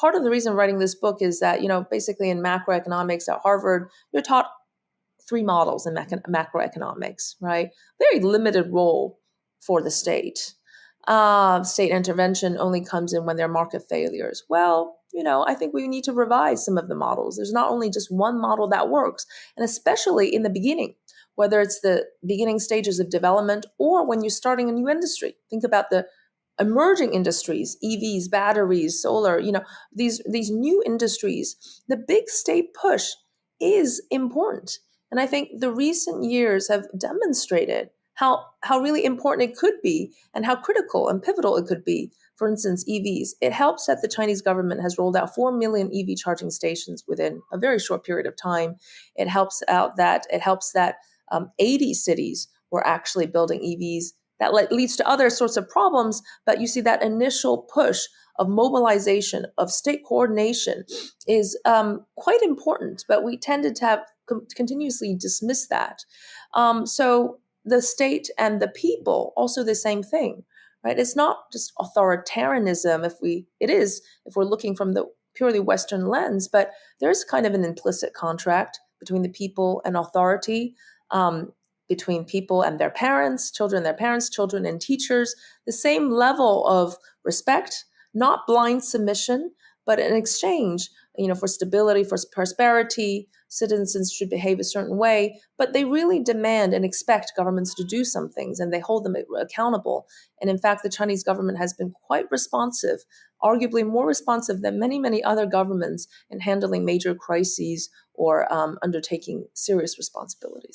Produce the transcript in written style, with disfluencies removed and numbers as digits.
part of the reason I'm writing this book is that, basically in macroeconomics at Harvard, you're taught three models in macroeconomics, right? Very limited role for the state. State intervention only comes in when there are market failures. Well, I think we need to revise some of the models. There's not only just one model that works, and especially in the beginning, whether it's the beginning stages of development or when you're starting a new industry. Think about the emerging industries, EVs, batteries, solar, these new industries. The big state push is important. And I think the recent years have demonstrated how really important it could be and how critical and pivotal it could be. For instance, EVs. It helps that the Chinese government has rolled out 4 million EV charging stations within a very short period of time. It helps that 80 cities were actually building EVs. That leads to other sorts of problems, but you see that initial push of mobilization, of state coordination is quite important, but we tended to have continuously dismiss that. So the state and the people, also the same thing, right? It's not just authoritarianism if we're looking from the purely Western lens, but there's kind of an implicit contract between the people and authority, between people and their parents, children and teachers, the same level of respect, not blind submission, but an exchange, for stability, for prosperity. Citizens should behave a certain way, but they really demand and expect governments to do some things, and they hold them accountable. And in fact, the Chinese government has been quite responsive, arguably more responsive than many, many other governments in handling major crises or undertaking serious responsibilities.